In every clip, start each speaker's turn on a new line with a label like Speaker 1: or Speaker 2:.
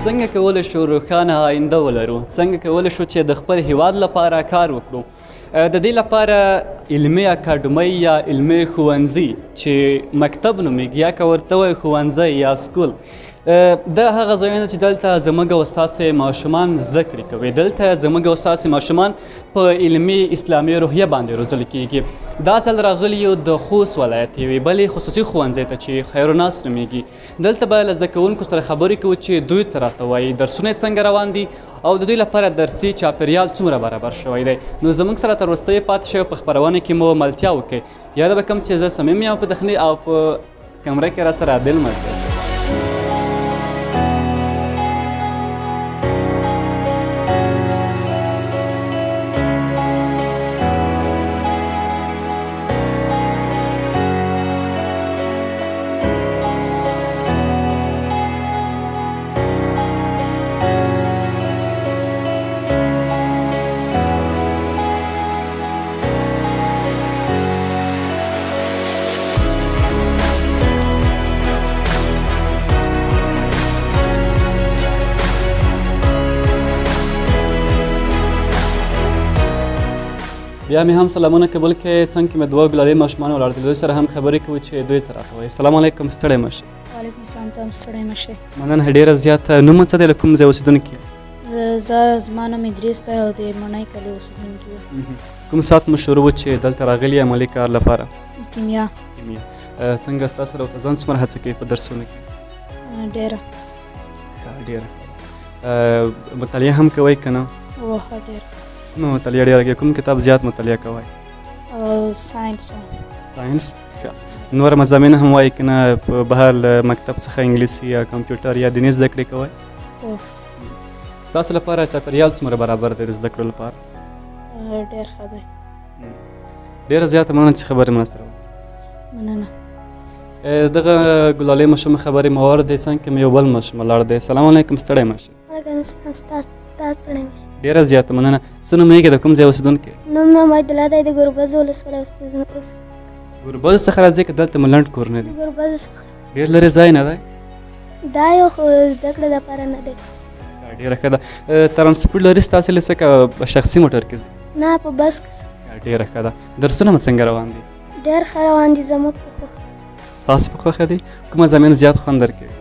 Speaker 1: څنګه کولی شو روښانه آینده ولرو؟ څنګه کولی شو چې د خپل هیواد لپاره کار وکړو؟ د دې لپاره علمي اکاډمۍ یا علمي ښوونځي چې مکتب نومیږي یا که ورته وایي ښوونځی یا سکول، دا هغه ځایونه چې دلته زموږ او ستاسې ماشومان زده کړې کوي. دلته زموږ او ستاسې ماشومان په علمي اسلامي روحیه باندې روزل کیږي. دا ځل راغلي یو د خوست ولایت یوې بلې خصوصي ښوونځي ته چې خیرالناس نومیږي. دلته به له زده کوونکو سره خبرې کوو چې دوی څه راته وایي، درسونه یې څنګه روان دي او د دوی لپاره درسي چاپېریال څومره برابر شوی دی. نو زموږ سره تر وروستیو پاتې شئ، په خپرونه کې مو ملتیا وکړئ. یاده به کوم چې زه صمیم یم په تخني او په کمره کې را سره عادل ملتیا. بیا مې هم سلامونه قبول کړئ. څنګ کې مې دوه ګلالي ماشومان ولاړ دي، دوی سره هم خبرې کوو چې دوی څه راته وایي. سلام علیکم، ستړی مه شئ.
Speaker 2: وعلیکم السلام، ته هم ستړی مه شئ.
Speaker 1: مننه ډېره زیاته. نوم مو څه دی؟ له کوم ځای اوسېدونکي یاست؟
Speaker 2: زما نوم ادریس دی او د مڼۍ کلي اوسېدونکي یم.
Speaker 1: کوم ساعت مو شروع و چې دلته راغلي عملي کار لپاره؟
Speaker 2: کیمیا.
Speaker 1: څنګه ستاسو سره ځان څومره هڅه کوي په درسونو کې؟
Speaker 2: ډېره.
Speaker 1: ډېره. مطالعه هم کوئ که نه؟
Speaker 2: ډېره.
Speaker 1: کومه مطالعه ډېره کوي؟ کوم کتاب زیات مطالعه کوئ؟
Speaker 2: ساینس.
Speaker 1: ساینس. نور مضامین هم وایي که نه؟ په بهر له مکتب څخه انګلیسي یا کمپیوټر یا دیني زده کړې کوئ؟ ستاسو لپاره چاپېریال څومره برابر دی د زده کړو لپاره؟
Speaker 2: ډېر ښه دی.
Speaker 1: ډېره زیاته مننه چې خبرې ما سره وکړې.
Speaker 2: مننه.
Speaker 1: دغه ګلالۍ ماشوم خبرې مو واورېدې. څنګ کې مې یو بل ماشوم ولاړ دی. سلام علیکم، ستړی مه شئ.
Speaker 2: وعلیکم السلام، ستړی مه شئ.
Speaker 1: ډېره زیاته مننه. څه نومېږي؟ د کوم ځای اوسېدونکی؟
Speaker 2: نوم مې عبیدالله دی، د ګوربز ولسوالۍ اوسېدونکی.
Speaker 1: ګوربزو څخه راځئ که دلته مو لنډ کورونه دي؟
Speaker 2: د ګوربزو څخه.
Speaker 1: ډېر لرې ځای نه دی؟
Speaker 2: دا یو خو زده کړې دپاره نه دی.
Speaker 1: ډېره ښه ده. ترانسپورټ لري ستاسې له څه که په شخصي موټر کې ځئ؟
Speaker 2: نه، په بس کې ځم.
Speaker 1: ډېره ښه ده. درسونه مو څنګه روان دي؟
Speaker 2: ډېر ښه روان دي، زموږ په خوښه.
Speaker 1: ستاسې په خوښه دي؟ کوم مضامین زیات خوند درکوي؟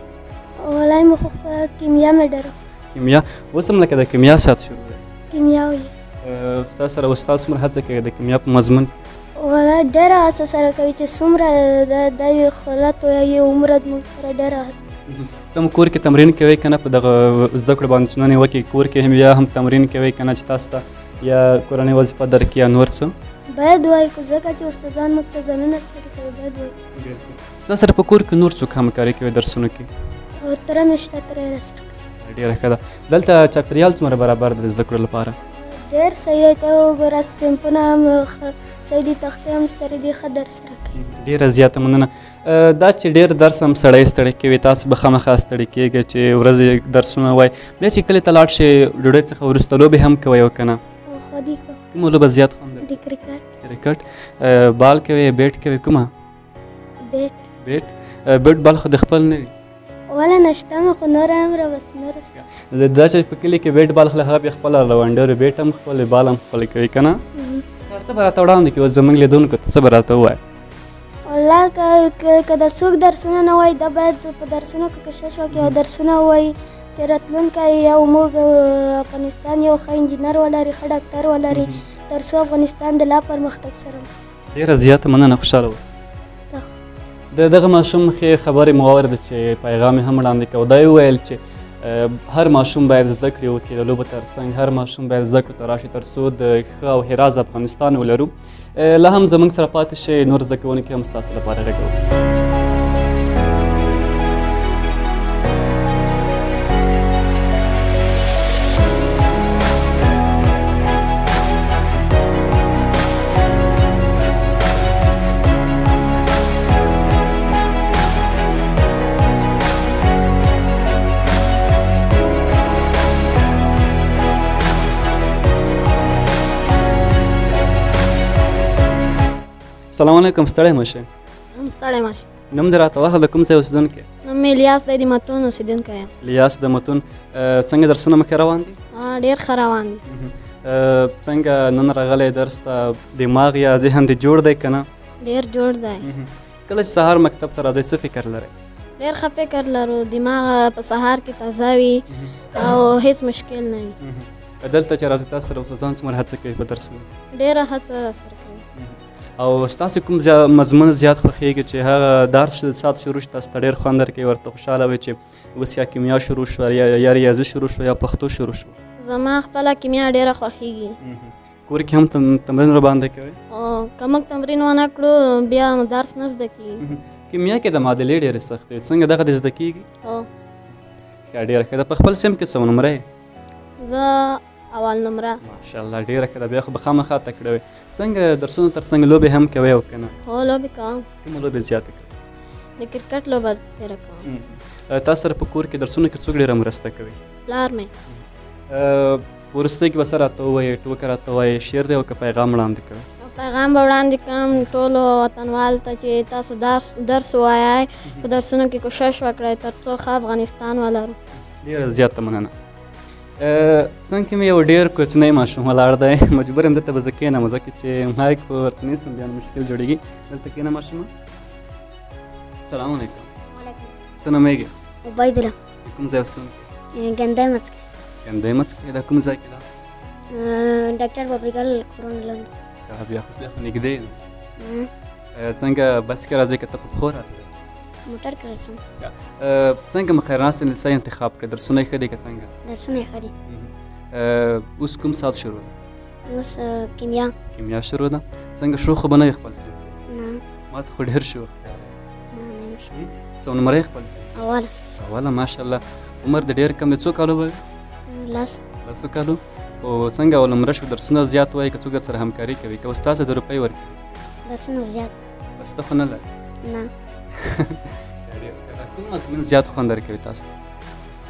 Speaker 2: والله مې خوښه کیمیا مې ډېره.
Speaker 1: کیمیا. اوس هم لکه د کیمیا ساعت شروع دی؟
Speaker 2: کیمیا وي.
Speaker 1: ستاسو سره استاد څومره هڅه کوي د کیمیا په مضمون؟
Speaker 2: والله ډېره هڅه سره کوي چې څومره د خلت وایي عمره زموږ سره ډېره هڅه.
Speaker 1: ته هم کور کې تمرین کوئ که نه په دغه زده کړو باندې چې نن یې وکړئ؟ کور کې هم یا هم تمرین کوئ که نه چې تاسو ته یا کورنۍ وظیفه درکړي یا نور څه؟
Speaker 2: باید وایي، ځکه چې استادان موږ ته ځانونه ستړي کوي، باید وایي.
Speaker 1: ستاسو سره په کور کې نور څوک همکاري کوي درسونو کې؟
Speaker 2: تره مې شته، تره یې راسره کوي.
Speaker 1: ډېره ښه ده. دلته چاپېریال څومره برابر دی د زده کړو لپاره؟
Speaker 2: ډېر صحیح دی. ته وګوره صنفونه هم صحیح دي، تختې هم سترې دي، ښه درس راکوي.
Speaker 1: ډېره زیاته مننه. دا چې ډېر درس هم سړی ستړی کوي، تاسو به خامخا ستړي کېږئ چې ورځې درسونه وایي. بیا چې کلي ته لاړ شئ ډوډۍ څخه وروسته لوبې هم کوئ او که نه؟
Speaker 2: خو دي کوم.
Speaker 1: کومه لوبه زیات خوند
Speaker 2: د کرکټ.
Speaker 1: کرکټ. بال کوئ بیټ کوئ؟ کومه؟
Speaker 2: بیټ.
Speaker 1: بیټ بال خو د خپل نه وي؟
Speaker 2: وله نشته مې، خو نور هم راوس نور
Speaker 1: دا چې په کلي کې بیټ بال خو هغه بیا خپله لونډر بیټ هم خپل بال هم خپل کوي که نه؟ څه به راته وړاندې کړي اوس زموږ لیدونکو ته؟ څه به راته ووایه؟
Speaker 2: والله که د څوک درسونه نه وایي، دا باید په درسونو کې کوشش وکړي او درسونه ووایي چې راتلونکی یو موږ افغانستان یو ښه انجینر ولري، ښه ډاکټر ولري، تر څو افغانستان د لا پرمختګ سره.
Speaker 1: ډېره زیاته مننه، خوشحاله اوسئ. د دغه ماشوم ښې خبرې مو واورېده چې پیغام یې هم وړاندې کړ. دا یې وویل چې هر ماشوم باید زده کړې وکړي د لوبو تر څنګ، هر ماشوم باید زده کړو ته راشي تر څو د ښه او حراز افغانستان ولرو. لا هم زموږ سره پاتې شئ، نور زده کوونکي هم ستاسو لپاره غږوو. سلام علیکم، ستړی مه شئ.
Speaker 2: هم ستړی مه شئ.
Speaker 1: نوم دې راته ووایه د کوم ځای اوسېدونکی
Speaker 2: نوم مې الیاس دی د متون اوسېدونکی یم.
Speaker 1: الیاس د متون څنګه درسونه مخکې روان دي؟
Speaker 2: ډېر ښه روان دي.
Speaker 1: څنګه نن راغلی درس ته دماغ یا ذهن دې جوړ دی که نه؟
Speaker 2: ډېر جوړ دی.
Speaker 1: کله چې سهار مکتب ته راځئ څه فکر لرئ؟
Speaker 2: ډېر ښه فکر لرو، دماغ په سهار کې تازه وي او هیڅ مشکل نه وي.
Speaker 1: دلته چې راځئ تاسو سره استادان څومره هڅه کوي په درسونو؟
Speaker 2: ډېره هڅه سره کوي.
Speaker 1: او ستاسو کوم مضمون زیات خوښیږي چې هغه درس ساعت شروع شي تاسو ته ډېر خوند درکوي ورته خوشحاله وي چې اوس یا کیمیا شروع شوه یا ریاضي شروع شوه یا پښتو شروع شوه؟
Speaker 2: زما خپله کیمیا ډېره خوښیږي.
Speaker 1: کور کې هم تمرین ورباندې کوئ؟
Speaker 2: که موږ تمرین ونه کړو بیا درس نه زده کېږي.
Speaker 1: کیمیا کې د معادلې ډېرې سختې څنګه دغه دې زده کېږي؟ ښه ډېره ښه ده. په خپل صنف کې څومره نمره یې؟
Speaker 2: زه اول نمره.
Speaker 1: ماشاءالله ډېره ښه ده. بیا خو به خامخا تکړه وي. څنګه درسونو تر څنګ لوبې هم کوئ او که نه؟
Speaker 2: هو لوبې کوم.
Speaker 1: کومه لوبې زیاته کوئ؟
Speaker 2: د کرکټ لوبه ډېره کوم.
Speaker 1: تاسو سره په کور کې درسونو کې څوک ډېره مرسته کوي؟
Speaker 2: پلار مې.
Speaker 1: وروستۍ کې به څه راته ووایي، ټوکه راته ووایي، شعر دی او که پیغام وړاندې کوي؟
Speaker 2: پیغام به وړاندې کړم ټولو وطنوالو ته چې تاسو درس ووایئ، په درسونو کې کوشش وکړئ تر څو ښه افغانستان ولرو.
Speaker 1: ډېره زیاته مننه. څنګه کې مې یو ډېر کوچنی ماشوم ولاړ دی، مجبور یم دلته به زه کښېنم ځکه چې مایک به ورته نیسم بیا مشکل جوړېږي. دلته کښېنه ماشومه. السلام علیکم.
Speaker 2: وعلیکم السلام.
Speaker 1: څه نومېږي؟
Speaker 2: عبیدالله.
Speaker 1: د کوم ځای اوسېدونکی؟
Speaker 2: ګندی مسکي.
Speaker 1: ګندی مسکي. دا کوم ځای کې ده؟
Speaker 2: ډاکټر بابریګل کورونه لوند.
Speaker 1: بیا خو خو نږدې ده. څنګه بس کې راځئ که ته په پښو راځې؟
Speaker 2: موټر کې راځم.
Speaker 1: څنګه مخیرناست لیسه انتخاب کړه؟ درسونه یې ښه دي که څنګه؟
Speaker 2: درسونه یې ښه دي.
Speaker 1: اوس کوم ساعت شروع ده؟
Speaker 2: اوس کیمیا.
Speaker 1: کیمیا شروع ده. څنګه شوق خو به نه وي خپل صنف؟
Speaker 2: نه.
Speaker 1: ما ته خو ډېر شوق.
Speaker 2: نه یم شوق.
Speaker 1: څو نمره یې خپل صنف؟
Speaker 2: اوله.
Speaker 1: اوله ماشاءالله. عمر دې ډېر کم دی، څو کالو به وي؟ لسو کالو. او څنګه اول نمره شو؟ درسونه زیات وایي که څوک درسره همکاري کوي که استاد د روپۍ ورکوي؟
Speaker 2: درسونه زیات.
Speaker 1: بس ته خو نه لرې؟
Speaker 2: نه.
Speaker 1: کوم مضمون زیات خوند درکوي تاسو ته؟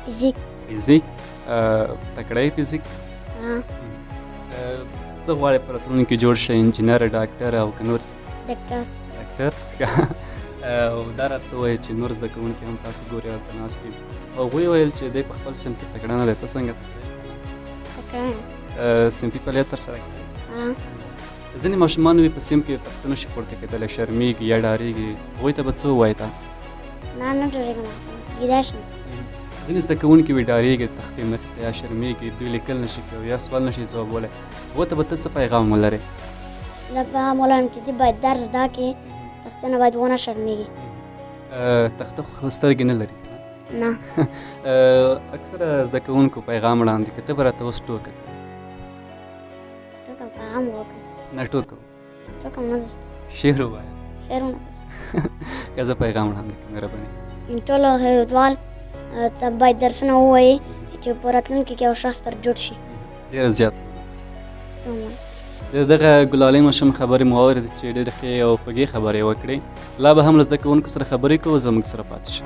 Speaker 2: فزیک.
Speaker 1: فزیک. تکړه یې فزیک؟ څه غواړې په راتلونکي کې جوړ شئ؟ انجینر، ډاکټر او که نور څه؟ ډاکټر. او دا راته ووایه چې نور زده کوونکي هم تاسو ګورئ هلته ناست دي. هغوی ویل چې دی په خپل صنف کې تکړه نه دی، ته څنګه تکړه یې؟ صنفي فعالیت ترسره کوي؟ ځینې ماشومان وي په صنف کې تختونه نشي پورته کېدلی، شرمېږي یا ډارېږي، هغوی ته به څه ووایې ته؟
Speaker 2: نه ډارېږم، کېدای شم.
Speaker 1: ځینې زده کوونکي وي ډارېږي تختې مخې ته یا شرمېږي، دوی لیکل نشي کولی یا سوال نشي ځوابولی، هغو ته به ته څه پیغام ولرې؟
Speaker 2: دا پیغام ولرم چې دوی باید درس زده کړي، تختې نه باید ونه شرمېږي.
Speaker 1: تخته خو سترګې نه لري؟
Speaker 2: نه.
Speaker 1: اکثره زده کوونکو پیغام وړاندې که ته به راته اوس ټوکه
Speaker 2: پیغام وکړم؟
Speaker 1: نه ټوکه
Speaker 2: نه ده.
Speaker 1: شعر ووایه.
Speaker 2: شعر ونه ده.
Speaker 1: که زه پیغام وړاندې کړم مهرباني.
Speaker 2: ټولو هیوادوال ته باید درسونه ووایي چې په راتلونکي کې یو شخص تر جوړ شي.
Speaker 1: ډېره زیات. دغه ګلالۍ ماشوم خبرې مو واورېدې چې ډېرې ښې او خوږې خبرې یې وکړې. لا به هم له زده کوونکو سره خبرې کوو، زموږ سره پاتې شئ.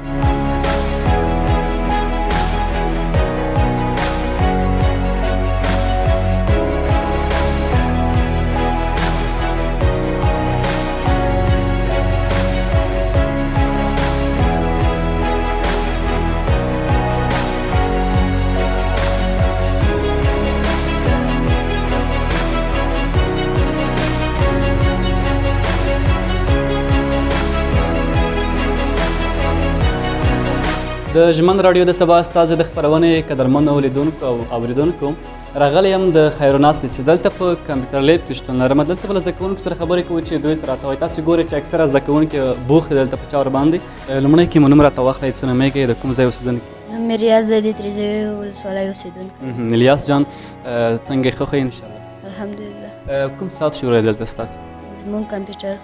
Speaker 1: د ژمن راډیو د سبا استازی د خپرونې قدرمنو لیدونکو او اورېدونکو راغلی یم د خیروناست لیسې. دلته په کمپیوټر لیب کې شتون لرم. دلته به له زده کوونکو سره خبرې کوو چې دوی څه راته وایي. تاسو ګورئ چې اکثره زده کوونکي بوخت دي دلته په چا ورباندې. لومړی کې مو نوم راته واخلئ، څه نومېږئ، د کوم ځای اوسېدونکی؟
Speaker 3: نوم مې ریاض دی، د تریزایي ولسوالۍ اوسېدونکی.
Speaker 1: الیاس جان څنګه یې ښه ښه انشاءالله؟
Speaker 3: الحمدلله.
Speaker 1: کوم ساعت شروع دی دلته ستاسو؟
Speaker 3: زموږ کمپیوټر.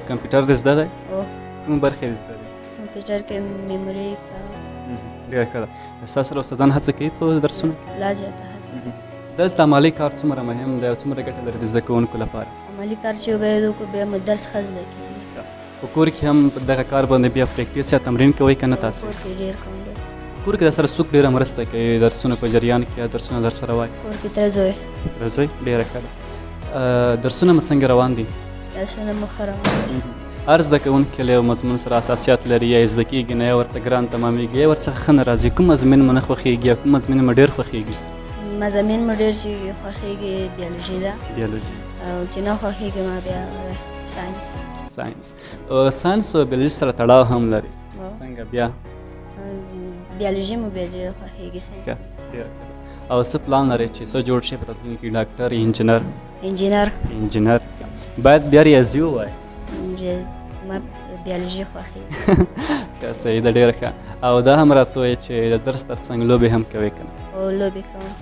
Speaker 1: کمپیوټر دې زده دی؟ کوم برخې دې زده دی؟
Speaker 3: کمپیوټر کې میموري
Speaker 1: ډېره ښه ده. ستاسو سره استادان هڅه کوي په درسونو کې؟
Speaker 3: لا زیاته هڅه.
Speaker 1: دلته عملي کار څومره مهم دی او څومره ګټه لري د زده کوونکو لپاره؟
Speaker 3: عملي کار چې باید وکړو بیا مو درس ښه زده کېږي.
Speaker 1: په کور کې هم په دغه کار باندې بیا پریکټیس یا تمرین کوئ که نه تاسې؟
Speaker 3: کور کې ډېر کوم.
Speaker 1: کور کې درسره څوک ډېره مرسته کوي درسونه په جریان کې یا درسونه درسره وایي؟
Speaker 3: کور کې تره زوی.
Speaker 1: تره زوی ډېره ښه ده. درسونه مو څنګه روان دي؟
Speaker 3: درسونه مو ښه روان دي.
Speaker 1: هر زده کوونکی له یو مضمون سره اساسیات لري یا یې زده کېږي نه یا ورته ګران تمامېږي یا ورڅخه ښه نه راځي کوم مضمون مو نه خوښېږي یا کوم مضمون مو ډېر خوښېږي
Speaker 3: مضامین مو ډېر چې خوښېږي بیولوژي ده
Speaker 1: بیولوژي
Speaker 3: او چې نه خوښېږي ما بیا ساینس
Speaker 1: ساینس او بیولوژي سره تړاو هم لري څنګه بیا
Speaker 3: بیولوژي مو بیا ډېر خوښېږي ساینس
Speaker 1: او څه پلان لرئ چې څه جوړ شي په راتلونکي کې ډاکټر انجینر باید بیا ریاضي ووایي
Speaker 3: ما بیولوژي خوښېږي
Speaker 1: ښه صحیح ده ډېره ښه او دا هم راته وایي چې د درس تر څنګ لوبې هم کوئ که نه
Speaker 3: او لوبې کوم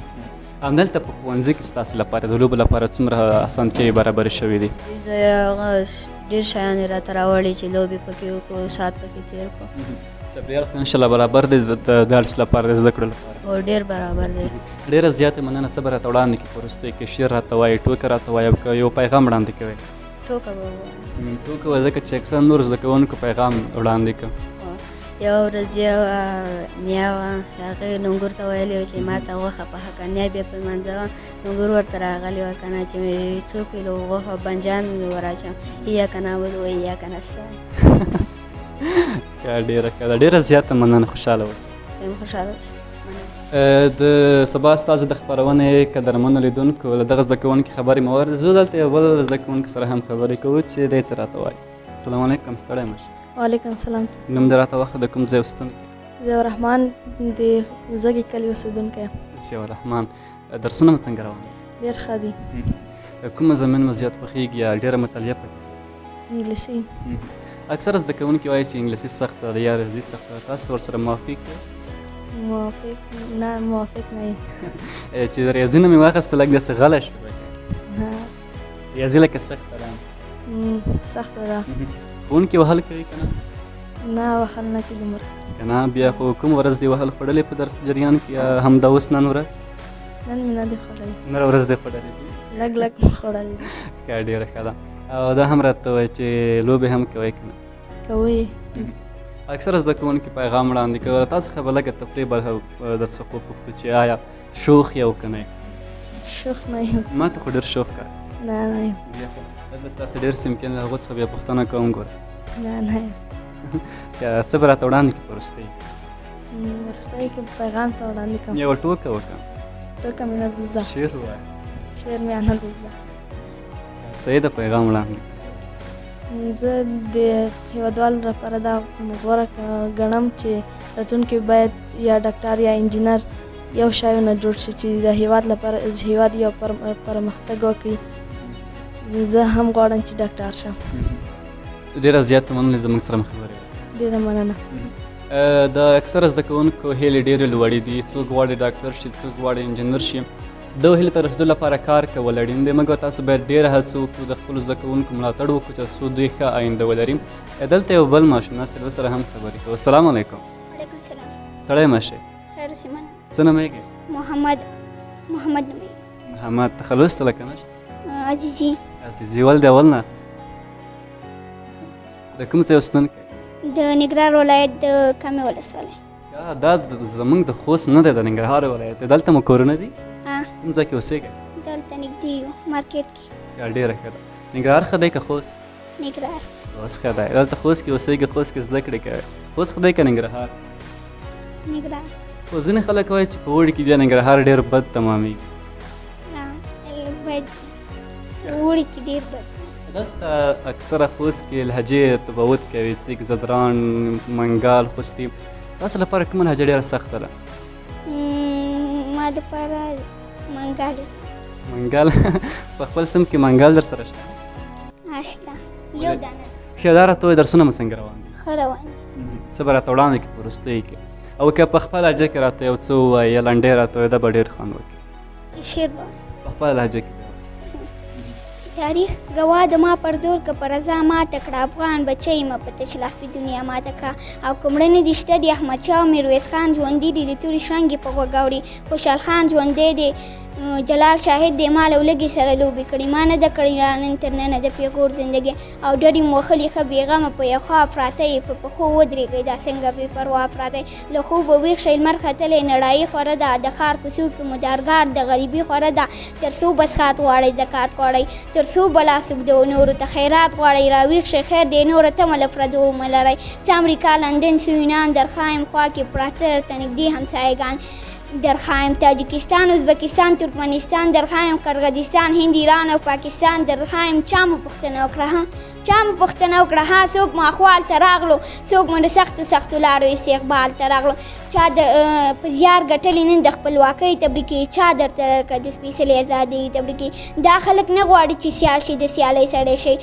Speaker 1: همدلته په ښوونځي کې ستاسو لپاره د لوبو لپاره څومره اسانتیاوې برابرې شوي دي
Speaker 3: ډېر شیان یې راته راوړي چې لوبې پکې وکړو ساعت پکې تېر کړو
Speaker 1: چاپېریال خو انشاءالله برابر دی د درس لپاره د زده کړو لپاره
Speaker 3: او ډېر برابر دی
Speaker 1: ډېره زیاته مننه څه به راته وړاندې کړي په وروستیو کې شعر راته وایي ټوکه راته وایي او که یو پیغام وړاندې کوئ
Speaker 3: ټوکه به ووایم
Speaker 1: ټوکه وایي ځکه چې اکثر نور زده کوونکو پیغام وړاندې کړه
Speaker 3: یو ورځ یوه نیا وه هغې ننګور ته ویلي وو چې ما ته غوښه پخه کړه نیا بیا په لمانځه وه ننګور ورته راغلې وه که نه چې څو کیلو غوښه بنجان مې وراچوم ایاک نعبد و ایاک نستعین
Speaker 1: ډېره ښه ده ډېره زیاته مننه خوشحاله اوسئ
Speaker 3: یم خوشحاله اوسئ
Speaker 1: د سبا ستاسو د خپرونې قدرمنو لیدونکو له دغه زده کوونکي خبرې مو واورېدې زه دلته یو بل زده کوونکي سره هم خبرې کوو چې دی څه راته وایي السلام علیکم ستړی مه شئ
Speaker 4: وعلیکم السلام
Speaker 1: نوم دې راته وښه د کوم ځای اوسېدونکی
Speaker 4: ضیاء الرحمن د زږې کلي اوسېدونکی یم
Speaker 1: ضیاء الرحمن درسونه مو څنګه روان دي
Speaker 4: ډېر ښه دي
Speaker 1: کوم مضمون مو زیات خوښېږي یا ډېره مطالعه پکې
Speaker 4: انګلیسي
Speaker 1: اکثره زده کوونکي وایي چې انګلیسي سخته ده یا ریاضي سخته ده تاسو ورسره موافق یئ
Speaker 4: موافق نه یم
Speaker 1: چې د ریاضي نه مې واخیسته لږ داسې غلی شو
Speaker 4: نه
Speaker 1: ریاضي لکه سخته ده
Speaker 4: سخته ده
Speaker 1: ښوونکي وهل کوي که نه
Speaker 4: نه وهل نه کوي دومره
Speaker 1: که نه بیا خو کوم ورځ دې وهل خوړلې په درس جریان کې یا همدا اوس نن ورځ
Speaker 4: نن مې نه دي خوړلي
Speaker 1: نن ورځ دې خوړلې دي
Speaker 4: لږ خوړلي دي
Speaker 1: ښه ډېره ښه ده او دا هم راته وایي چې لوبې هم کوئ که نه
Speaker 4: کوي
Speaker 1: اکثره زده کوونکي پیغام وړاندې کوي تاسو څخه به لږه تفریح به درڅخه وپوښتو چې آیا شوخ یې او که نه
Speaker 4: شوخ نه یم
Speaker 1: ما ته خو ډېر شوخ کار
Speaker 4: نه یم
Speaker 1: دلته ستاسې ډېر سمکن له هغو څخه بیا پوښتنه کوم ګوره
Speaker 4: نه یم
Speaker 1: څه به راته وړاندې کړي په وروستۍ
Speaker 4: وروستۍ کې پیغام ته وړاندې کوم
Speaker 1: یوه ټوکه وکړه
Speaker 4: ټوکه مې نه زده
Speaker 1: شعر ووایه
Speaker 4: شعر مې نه زده
Speaker 1: صحیح ده پیغام وړاندې
Speaker 4: زه د هېوادوالو لپاره دا غوره ګڼم چې راتلونکي باید یا ډاکټر یا انجینر یو شی نه جوړ شي چې د هېواد لپاره هېواد یو پرمختګ وکړي زه هم غواړم چې ډاکټر شم
Speaker 1: ډېره زیاته مننه زموږ سره خبرې
Speaker 4: ډېره مننه
Speaker 1: د اکثره زده کوونکو هیلې ډېرې لوړې دي څوک غواړي ډاکټر شي څوک غواړي انجینر شي د هیلې ته رسېدو لپاره کار کول اړین دی مګر تاسو باید ډېره هڅه وکړو د خپلو زده کوونکو ملاتړ وکړو چې څو دوی ښه آینده ولري دلته یو بل ماشوم ناست دی سره هم خبرې کوو السلام علیکم
Speaker 2: وعلیکم السلام
Speaker 1: ستړی مه شئ
Speaker 2: خیر اوسې مننه
Speaker 1: څه نومېږي
Speaker 2: محمد نومېږي
Speaker 1: محمد ته ښه لوستله که نه شته
Speaker 2: عزیزي
Speaker 1: عزیزي ول دې اول نه اخیست د کوم ځای اوسېدونکی
Speaker 2: د ننګرهار ولایت د کامې ولسوالۍ
Speaker 1: دا زموږ د خوست نه دی د ننګرهار ولایت دی دلته مو کورونه دي کوم ځای کې اوسېږئ
Speaker 2: دلته نږدې یو مارکیټ کې
Speaker 1: ډېره ښه ده ننګرهار ښه دی که خوست
Speaker 2: ننګرهار
Speaker 1: خوست ښه دی دلته خوست کې اوسېږئ خوست کې زده کړې کوئ خوست ښه دی که ننګرهار
Speaker 2: ننګرهار
Speaker 1: خو ځینې خلک وایي چې په اوړي کې بیا ننګرهار ډېر بد تمامېږي
Speaker 2: باید اوړي کې ډېر بد
Speaker 1: دلته اکثره خوست کې لهجې تفاوت کوي څیک زدران منګال خوستي تاسو لپاره کومه لهجه ډېره سخته ده
Speaker 2: ما دپاره منګال
Speaker 1: منګال په خپل سم کې منګال در سره شته
Speaker 2: شته یو دانه
Speaker 1: ښه دا راته وایي درسونه مو څنګه روان دي
Speaker 2: ښه روان دي
Speaker 1: څه به راته وړاندې کړي په وروستیو کې او که په خپله لهجه کې راته یو څه ووایي یا لنډۍ راته وایي دا به ډېر خوند وکړي
Speaker 2: شعر به
Speaker 1: په خپله لهجه کې
Speaker 2: تاریخ گواه د ما پر زور که په رضا ماته کړه افغان بچی یم په تش لاس په دنیا ماته کړه او که مړه نه دي شته د احمدشاه او میرویس خان ژوندي دي د تورې شرنګې په غوږ اوري خوشحال خان ژوندی دی
Speaker 5: جلال شاهد دی ما له ولږې سره لوبې کړي ما نه ده کړې نن تر ننه د پیغور زندګي او ډډې مو وهلې ښه بېغمه په یو خوا پراته یې په پښو ودرېږئ دا څنګه بې پروا پراته یې له خوبه ویښ شئ لمر ختلی نړایي خوره ده د ښار کوڅو کې مو دارګار د غریبي خوره ده تر څو بسخات غواړئ زکات غواړئ تر څو به لاس اوږدو نورو ته خیرات غواړئ راویښ شئ خیر دی نوره تمه له پردو مه لرئ څه امریکا لندن سوینان درخایم خوا کې پراته درته نږدې همسایګان درخوایم تاجکستان ازبکستان ترکمنستان درخوایم قرغیزستان هند ایران او پاکستان درخوایم چا مو پوښتنه وکړه ها څوک مو احوال ته راغلو څوک مو د سختو لارو استقبال ته راغلو چا په زیار ګټلې نن د خپلواکۍ تبریکې چا درته درکړه د سپېڅلې ازادۍ تبریکې دا خلک نه غواړي چې سیال شي د سیالۍ سړی شي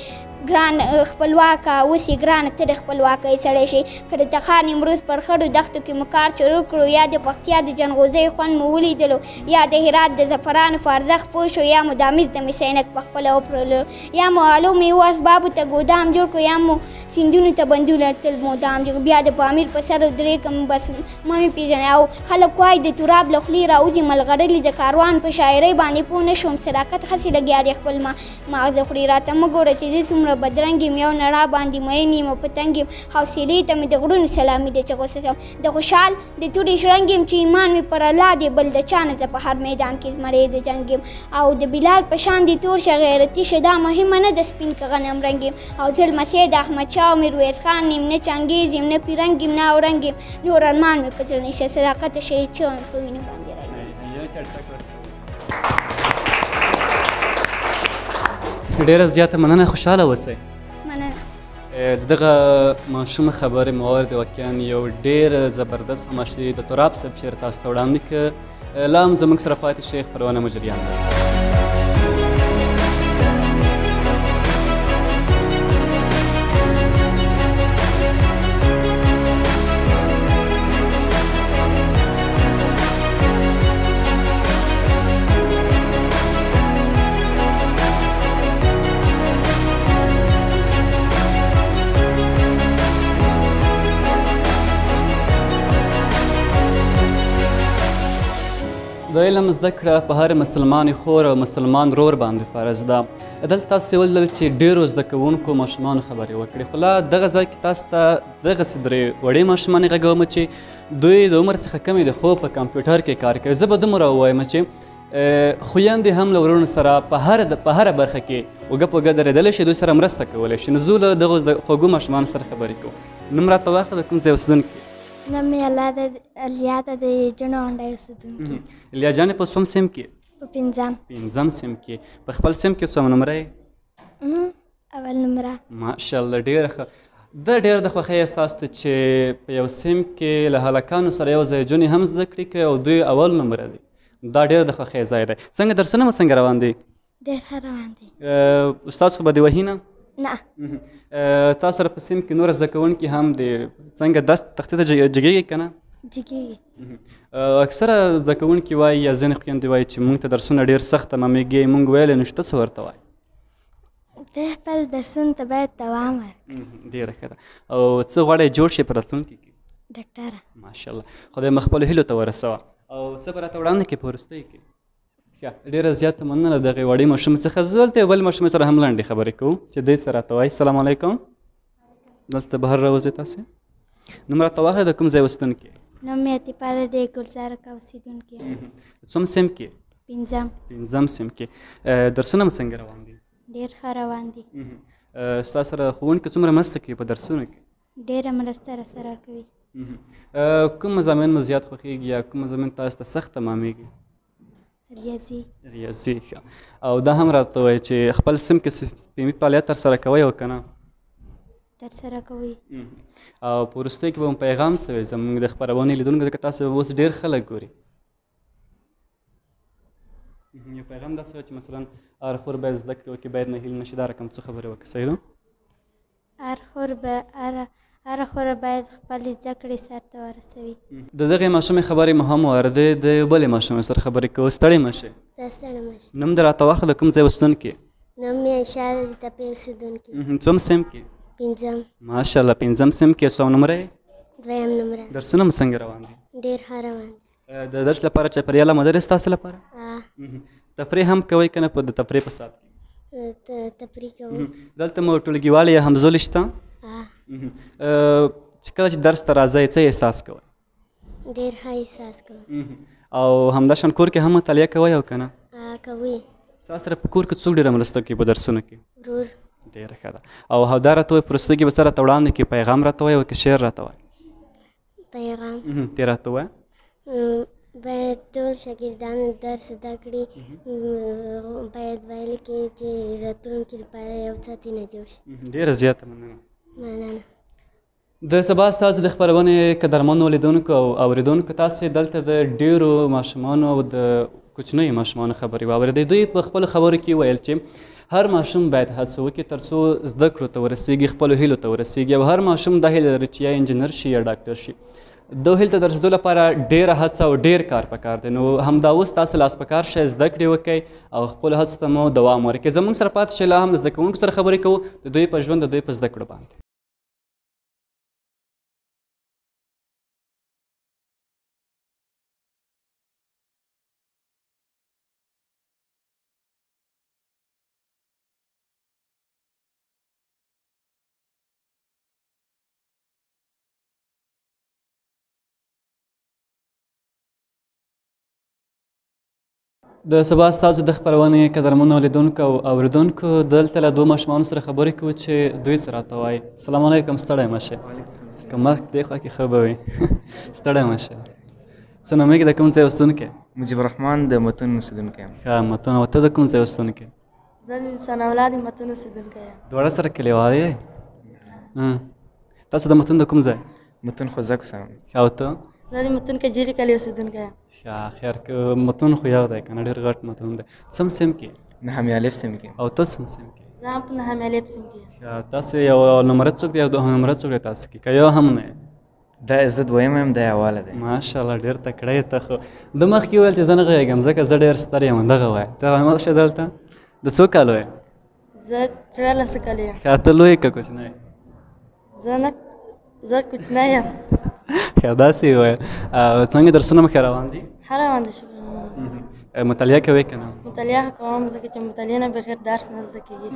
Speaker 5: ګران خپلواکه اوس یې ګرانه ته د خپلواکۍ سړی شي که د تخار نیمروز پر خړو دښتو کې مو کار شروع کړو یا د پکتیا د جنغوزۍ خوند مو ولیدلو یا د هرات د زعفرانو په ارزښت پوه شو یا مو د امیز د مس عینک په خپله وپلورلو یا مو آلو میوو اسبابو ته ګودام جوړ کړو یا مو سیندونو ته بندونه تل مودام جوړ بیا د پامیر په سر درېږم بس مه مې پېژنئ او خلک وایي د تراب له خولې راوځي ملغړلي د کاروان په شاعرۍ باندې پوه نه شوم صداقت هسې لګیا دی خپل ماغزه خوري راته مه ګوره چې زه څومره بدرنګ یم یو نړا باندې مین یم او پتنګ یم حوصلې ته مې د غرونو سلامي دی چې غوسه شم د خوشحال د تورې شرنګ یم چې ایمان مې پر الله دی بل د چا نه زه په هر میدان کې زمری د جنګ یم او د بلال په شان دې تور شه غیرتي شه دا مهمه نه د سپین که غنم رنګ یم او زه لمسی د احمدشاه او میرویس خان یم نه چنګیز یم نه پیرنګ یم نه اورنګ یم نور ارمان مې په زړه نشته صداقت شهید شوی په وینو باندې رایې
Speaker 1: ډېره زیاته مننه خوشحاله اوسئ
Speaker 5: مننه
Speaker 1: دغه ماشومه خبرې موارد واقعا یو ډېر زبردست هماشي د تراب صاحب شعر تاسو ته وړاندې کړ لا هم زموږ سره پاتې شئ خپرونه مو جریان ده د علم زده کړه په هر مسلمان خور او مسلمان رور باندې فرض ده دلته تاسو ولیدل چې ډېرو زده کوونکو ماشومانو خبرې وکړې خو لا دغه ځای کې تاسو ته دغسې درې وړې ماشومانې غږوم چې دوی د عمر څخه کمې دي خو په کمپیوټر کې کار کوي زه به دومره ووایم چې خویندې هم له ورونو سره په هره برخه کې اوږه په اوږه درېدلی شي دوی سره مرسته کولی شي نو زه له دغو خوږو ماشومانو سره خبرې کوو نوم راته واخله د کوم ځای اوسېدونکي
Speaker 2: نوم مې الیا ده د جنو غونډۍ اوسېدونکې
Speaker 1: الیا جانې په څوم سیم کې
Speaker 2: په پنځم
Speaker 1: سیم کې په خپل سیم کې څوم نمره یې
Speaker 2: اول نمره
Speaker 1: ماشاءالله ډېره ښه دا ډېر د خوښۍ احساس دی چې په یو سیم کې له هلکانو سره یو ځای جونې هم زده کړې کوي او دوی اول نمره دی دا ډېر د خوښۍ ځای دی څنګه درسونه مو څنګه روان دي
Speaker 2: ډېر ښه روان دي
Speaker 1: استاد خو به دې وهي نه
Speaker 2: نه
Speaker 1: تاسو سره په سیم کې نور زده کوونکي هم دي څنګه دست تختې ته جګېږي که نه
Speaker 2: جګېږي
Speaker 1: اکثره زده کوونکي وایي یا ځینې خویندې وایي چې موږ ته درسونه ډېر سخت تمامېږي موږ ویلی نو چې ته څه ورته وایي
Speaker 2: ته خپل درسونو ته باید دوام ورکړې
Speaker 1: ډېره ښه ده او څه غواړئ جوړ شي په راتلونکي کې
Speaker 2: ډاکټره
Speaker 1: ماشاءالله خدای مو خپلو هیلو ته ورسوه او څه به راته وړاندې کړې په وروستۍ کې ډېره زیاته مننه له دغې وړې ماشومې څخه زه دلته یو بل ماشومې سره هم لنډې خبرې کوو چې دی څه راته وایي السلام علیکم دلته بهر راوځئ تاسې نوم راته واخلئ د کوم ځای اوسېدونکي
Speaker 2: نوم مې عطیفه ده د ګلزار کا اوسېدونکې
Speaker 1: څوم سیم کې
Speaker 2: پنځم
Speaker 1: سیم کې درسونه مو څنګه روان دي
Speaker 2: ډېر ښه روان دي
Speaker 1: ستا سره ښوونکي څومره مرسته کوي په درسونو کې
Speaker 2: ډېره مرسته راسره کوي
Speaker 1: کوم مضامین مو زیات خوښېږي یا کوم مضامین تاسو ته سخت تمامېږي ریاضي او دا هم راته وایي چې خپل سیم کې فهمي فعالیت ترسره کوئ او که نه
Speaker 2: ترسره کوي
Speaker 1: او په وروستۍ کې به مو پیغام څه وي زموږ د خپرونې لیدونکو ځکه تاسو به اوس ډېر خلک ګوري یو پیغام داسې وي چې مثلا هر خور باید زده کړې وکړي باید نهیل نشي دا رقم څه خبرې وکړي صحیح ده
Speaker 2: هره خوره باید خپل زده کړې سرته ورسوي
Speaker 1: د دغې ماشومې خبرې مو هم واردې د یو بلې ماشومې سره خبرې کوو ستړې مه شئ نوم دې راته واخله د کوم ځای اوسېدونکي
Speaker 2: نوم مې عایشه ده د تپې اوسېدونکي
Speaker 1: څوم سیم کې
Speaker 2: پنځم
Speaker 1: ماشاءالله پنځم سیم کې څوم نمره یې
Speaker 2: دویم نمره
Speaker 1: درسونه مو څنګه روان دي
Speaker 2: ډېر ښه روان دي
Speaker 1: د درس لپاره چاپېریال اماده دی ستاسو لپاره؟ تفریح هم کوئ که نه په د تفریح په ساعت کې؟
Speaker 2: تفریح کوو.
Speaker 1: دلته مو ټولګیوالې یا همزولې شته؟ چې کله چې درس ته راځئ څه احساس کوئ؟
Speaker 2: ډېر ښه احساس کوم.
Speaker 1: او همداشان کور کې هم مطالعه کوئ او که نه؟
Speaker 2: کوي.
Speaker 1: ستاسو سره په کور کې څوک ډېره مرسته کوي په درسونو کې؟
Speaker 2: ورور.
Speaker 1: ډېره ښه ده. او همدا راته وایي په وروستیو کې به څه راته وړاندې کړي، پیغام راته وایي او که شعر راته وایي؟
Speaker 2: پیغام.
Speaker 1: ته راته وایه.
Speaker 2: باید ټول شاګردان درس زده کړي، باید ویل کړي چې راتلونکي لپاره یو څه تینه جوړ شي.
Speaker 1: ډېره زیاته مننه.
Speaker 2: مننه.
Speaker 1: د سبا ستاسو د خپرونې قدرمنو لیدونکو او اورېدونکو تاسې دلته د ډېرو ماشومانو او د کوچنیو ماشومانو خبرې واورېدئ. دوی په خپلو خبرو کې ویل چې هر ماشوم باید هڅه وکړي تر څو زده کړو ته ورسیږي، خپلو هیلو ته ورسیږي، او هر ماشوم دا هیله لري چې یا انجینر شي یا ډاکټر شي. دو هیلو ته د رسېدو لپاره ډېره هڅه او ډېر کار پکار دی. نو همدا اوس تاسو لاس په کار شئ، زده کړې وکئ او خپلو هڅو ته مو دوام ورکړئ. زموږ سره پاتې شئ، لا هم د زده کوونکو سره خبرې کوو د دوی په ژوند، د دوی په زده کړو باندې. د سبا ستاسو د خپرونې قدرمنو لیدونکو او اورېدونکو دلته له دوو ماشومانو سره خبرې کوو چې دوی څه راته وایي. السلام علیکم. ستړی مه شئ. که مخ دې خوا کې ښه به وي. ستړی مه شئ. څه نومېږي، د کوم ځای اوسېدونکی؟
Speaker 6: مجيب الرحمن د متون اوسېدونکی یم.
Speaker 1: ښه متون. او ته د کوم ځای اوسېدونکی؟
Speaker 4: زه د ثناءالله د متون اوسېدونکی یم.
Speaker 1: دواړه سره کلیوال یې؟ تاسو د متون د کوم ځای؟
Speaker 6: متون خوځک اوسم.
Speaker 1: او ته؟
Speaker 4: زه د متون کجیري کلي اوسېدونکی یم.
Speaker 1: ښه خیر که متون خو یو دی که نه، ډېر غټ متون دی. څوم سیم کې؟
Speaker 6: نهمې الف سیم کې.
Speaker 1: او ته څوم سیم کې؟
Speaker 4: زه هم په نهمې الف سیم کې یم.
Speaker 1: ښه تاسو یو نمره څوک دی او دوه نمره څوک دی تاسو کې؟ که یو هم نه یې؟
Speaker 6: دا زه دویم یم، دا اوله دی.
Speaker 1: ماشاءالله ډېر تکړه یې ته. خو د مخکې ویل چې زه نه غږېږم ځکه زه ډېر ستر یم، دغه وایه. ته رامخ شه دلته. د څو کالو یې؟
Speaker 4: زه 14 کاله یم.
Speaker 1: ښه ته لوی که کوچنی یې؟
Speaker 4: زه کوچنی یم.
Speaker 1: ښه داسې یې وویل. څنګه درسونه مخکې روان دي؟
Speaker 4: ښه روان دي.
Speaker 1: مطالعه کوې که نه؟
Speaker 4: مطالعه کوم ځکه چې مطالعې نه بغیر درس نه زده کېږي.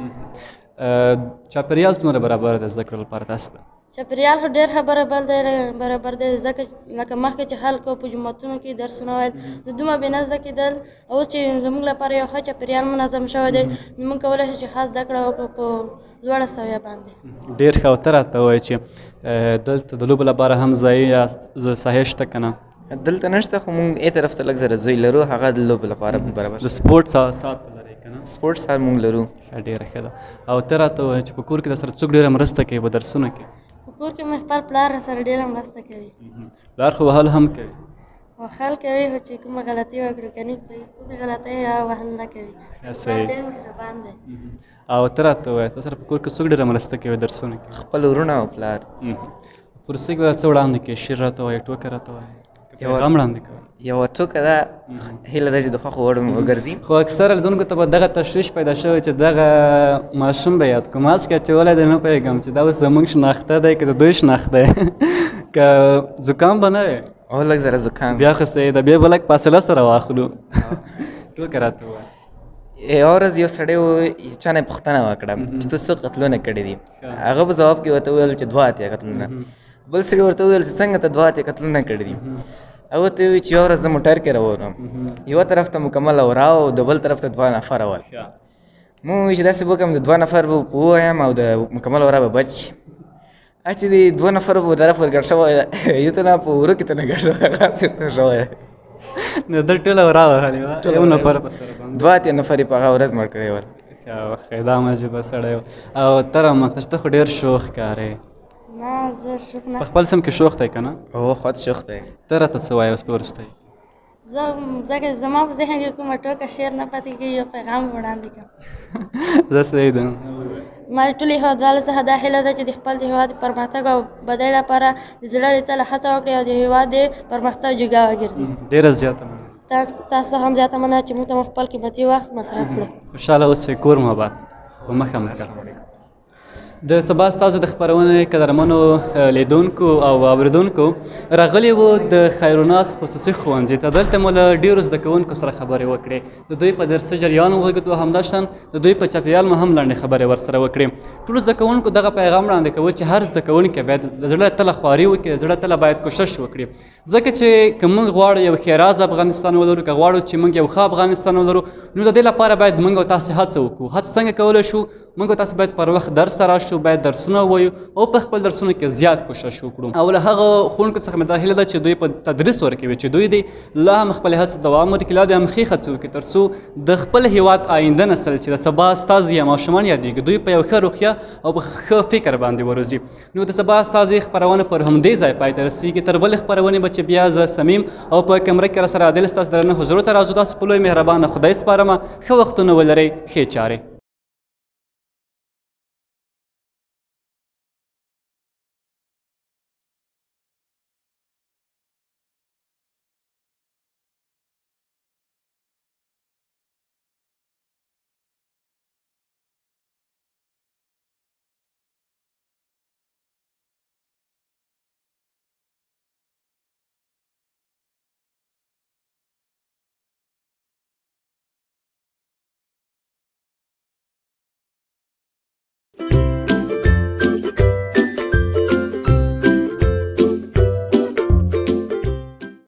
Speaker 1: چاپېریال څومره برابر دی زده کړو لپاره تاسو ته؟
Speaker 4: چاپېریال خو ډېر ښه برابر دی ځکه لکه مخکې چې خلکو په جوماتونو کې درسونه ویل نو دومره بېنظمه کېدل. اوس چې زموږ لپاره یو ښه چاپېریال منظم شوی دی نو موږ کولی شو چې ښه زده کړه وکړو په لوړه سویه باندې.
Speaker 1: ډېر ښه. او ته راته ووایه چې دلته د لوبو لپاره هم ځای یا ساحې شته که نه؟
Speaker 6: دلته نشته، خو موږ ای طرف ته لږ زره زوی لرو، هغه د لوبو لپاره برابر
Speaker 1: د سپورټ ساعت لرئ که نه؟
Speaker 6: سپورټ ساعت موږ لرو.
Speaker 1: ډېره ښه ده. او ته راته ووایه چې په کور کې درسره څوک ډېره مرسته کوي په درسونو کې؟
Speaker 4: په کور کې مې خپل پلار راسره ډېره مرسته کوي.
Speaker 1: پلار خو وهل هم کوي؟
Speaker 4: وهل کوي، خو چې کومه غلطي وکړو که نه کومې غلطۍ وهل نه کوي. پلار ډېر مهربان دی.
Speaker 1: او ته راته ووایه تا سره په کور کې څوک ډېره مرسته کوي درسونو کې؟
Speaker 6: خپل ورونه او پلار.
Speaker 1: په وروستیو کې به څه وړاندې کوې؟ شعر راته وایه، ټوکه راته وایه، پیغام وړاندې کوه؟
Speaker 6: یوه ټوکه ده، هیله ده چې د خوښو وړ وګرځي.
Speaker 1: خو اکثره لیدونکو ته به دغه تشویش پیدا شوی چې دغه ماشوم به یاد کړو. ماسک اچولی دی، نه پوهېږم چې دا اوس زموږ شناخته دی که د دوی شناخته دی. که زکام به نه وی؟
Speaker 6: او لږ زره زکام.
Speaker 1: بیا خو صحیح ده، بیا به لږ فاصله سره واخلو. ټوکه راته ووایه.
Speaker 6: یوه ورځ یو سړی و چا نه یې پوښتنه وکړه چې ته څو قتلونه کړي دي؟ هغه په ځواب کې ورته وویل چې 2 اتیا قتلونه. بل سړي ورته وویل چې څنګه ته 2 اتیا قتلونه کړي دي؟ هغه ته وویل چې یوه ورځ زه موټر کې روان وم، یوه طرف ته مکمل اورا او د بل طرف ته 2 نفره ول. مو وویل چې داسې به وکړم د 2 نفر به ووایم او د مکمل اورا به بچ شي. چې د 2 نفرو په طرف ورګډ شوی یو ته نه په وره کې ته نه ګډ شوی، هغه صرف شوی
Speaker 1: نو ده ټوله اورا وهلې وه، یو نفر په سره باندې
Speaker 6: 2 اتیا نفر یې په هغه ورځ مړ کړی ول.
Speaker 1: ښه دا عجیبه سړی و. او ته رامخته ته خو ډېر شوخ ښکارې.
Speaker 4: نه زه شوخ نه.
Speaker 1: په خپل سم کې شوخ دی که نه؟
Speaker 6: هو خود شوخ دی.
Speaker 1: ته راته څه وایې اوس په وروستۍ؟
Speaker 4: زه ځکه زما په ذهن کې کومه ټوکه شعر نه پاتې کېږي، یو پیغام وړاندې کړم.
Speaker 1: دا صحیح ده.
Speaker 4: ما ټولو هېوادوالو څخه دا هیله ده چې د خپل هېواد د پرمختګ او بدۍ لپاره د زړه له تله هڅه وکړي او د هېواد د پرمختګ جګه وګرځي.
Speaker 1: ډېره زیاته مننه.
Speaker 4: تاسو هم زیاته مننه چې موږ ته مو خپل قیمتي وخت مصرف کړو.
Speaker 1: خوشحاله اوسئ، کور مو آباد. په مخه مو کړه. د سبا ستاسو د خپرونې قدرمنو لیدونکو او اوریدونکو راغلي وو د خیروناس خصوصي ښوونځي ته. دلته مو له ډېرو زده کوونکو سره خبرې وکړې، د دوی په درسي جریان وغږېدو، همداشان د دوی په چاپېریال مو هم لنډې خبرې ورسره وکړې. ټولو زده کوونکو دغه پیغام وړاندې کوو چې هر زده کوونکی باید د زړه تله خواري وکړي، زړه تله باید کوشش وکړي، ځکه چې که موږ غواړو یو ښېراز افغانستان ولرو، که غواړو چې موږ یو ښه افغانستان ولرو، نو د دې لپاره باید موږ او تاسې هڅه وکړو. هڅه څنګه کولی شو؟ موږ او تاسې باید پر وخت درس ته راشو، باید درسونه ووایو او په خپل درسونو کې زیات کوشش وکړو. او له هغه ښوونکو څخه مې دا هیله ده چې دوی په تدریس ورکوي چې دوی دې لا هم خپلې هڅې دوام ورکړي، لا دې هم ښې هڅې وکړي تر څو د خپل هېواد آینده نسل چې د سبا استازي یا ماشومان یادېږي، دوی په یو ښه روغتیا او په ښه فکر باندې وروزي. نو د سبا استازي خپرونه پر همدې ځای پای ته رسېږي. تر بلې خپرونې به چې بیا زه صمیم او په کمره کې راسره عادل ستاسو درنه حضور ته راځو. داسې په لوی مهربانه خدای سپارمه. ښه وختونه ولرئ، ښې چارې.